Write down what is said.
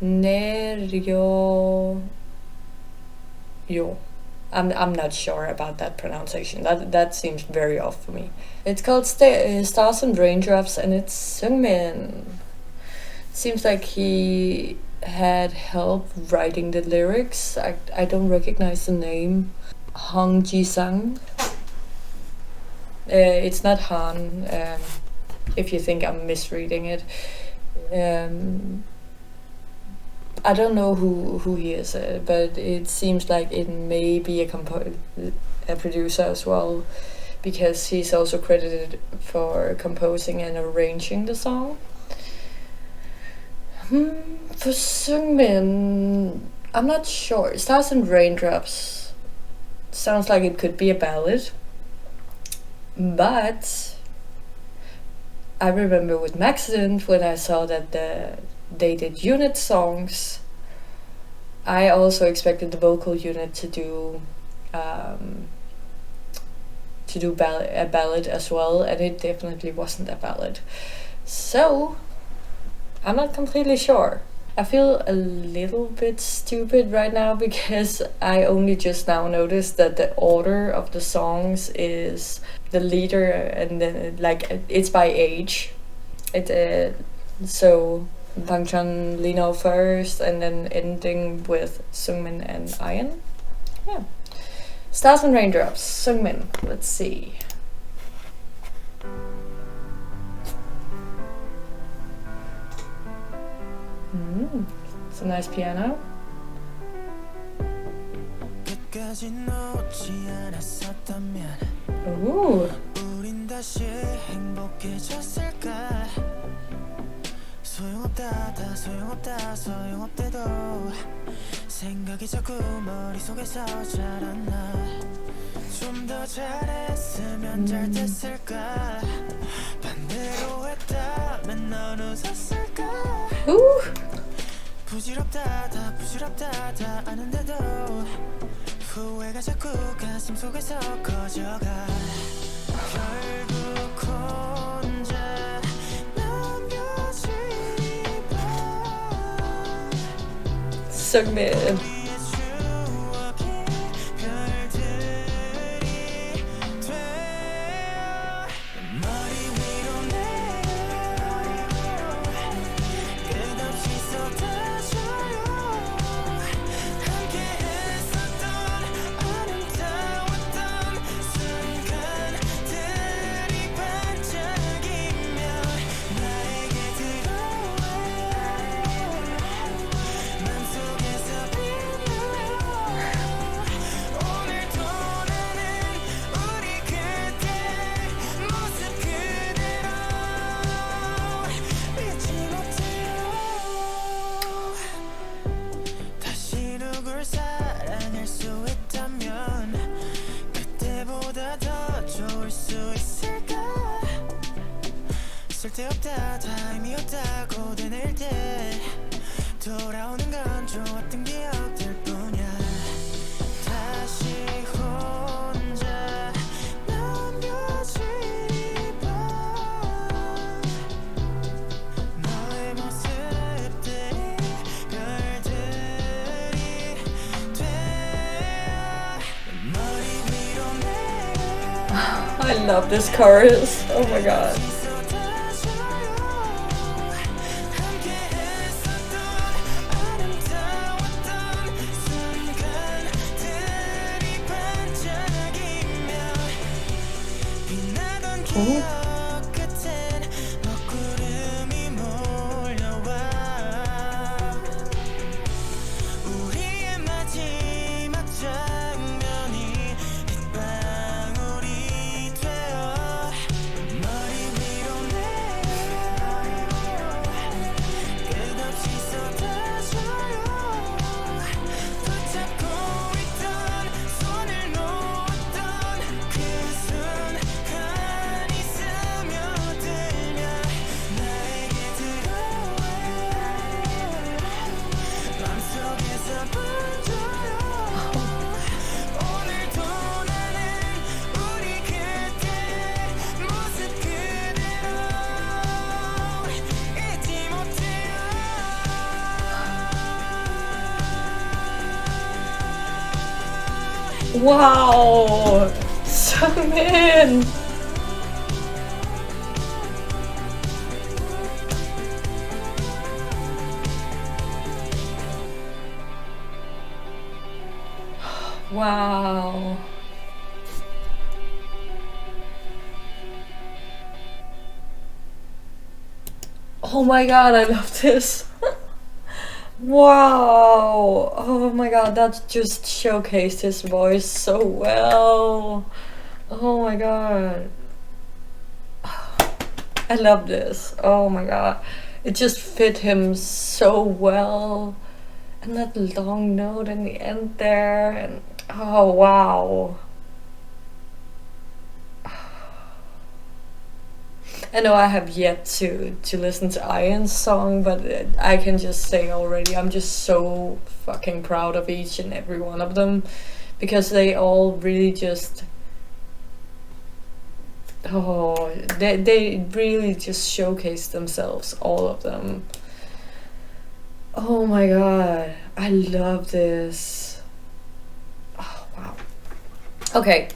내려 yo. I'm not sure about that pronunciation. That seems very off for me. It's called Stars and Raindrops, and it's Seungmin. Seems like he had help writing the lyrics. I don't recognize the name. Hong Ji Sang. It's not Han. If you think I'm misreading it. I don't know who he is, but it seems like it may be a producer as well, because he's also credited for composing and arranging the song. For Seungmin, I'm not sure. Stars and Raindrops sounds like it could be a ballad, but I remember with Maxident when I saw that they did unit songs, I also expected the vocal unit to do a ballad as well, and it definitely wasn't a ballad. So I'm not completely sure. I feel a little bit stupid right now because I only just now noticed that the order of the songs is the leader and then like it's by age. So Bangchan Lino first and then ending with Seungmin and Ian. Yeah. Stars and Raindrops, Seungmin. Let's see. It's a nice piano. Ooh. 소용없대도 생각이 자꾸 머릿속에서 자라나 좀 더 잘했으면 잘 됐을까 반대로 했다면 넌 웃었을까 부질없다 다 아는데도 후회가 자꾸 가슴 속에서 커져가 결국 혼자 Seungmin. 쓸데없다 다 의미 없다고 되뇌일 때 돌아오는 건 좋았던 기억들 뿐이야 다시 혼자 남겨지봐 너의 모습들이 별들이 되어 머리 위로 I love this chorus. Oh my god. Wow! Seungmin! Wow. Oh my god, I love this. Wow. Oh my god, that just showcased his voice so well. Oh my god. I love this. Oh my god. It just fit him so well. And that long note in the end there. And oh wow. I know I have yet to listen to Iron's song, but I can just say already, I'm just so fucking proud of each and every one of them, because they all really just, oh, they really just showcase themselves, all of them. Oh my god, I love this. Oh wow. Okay.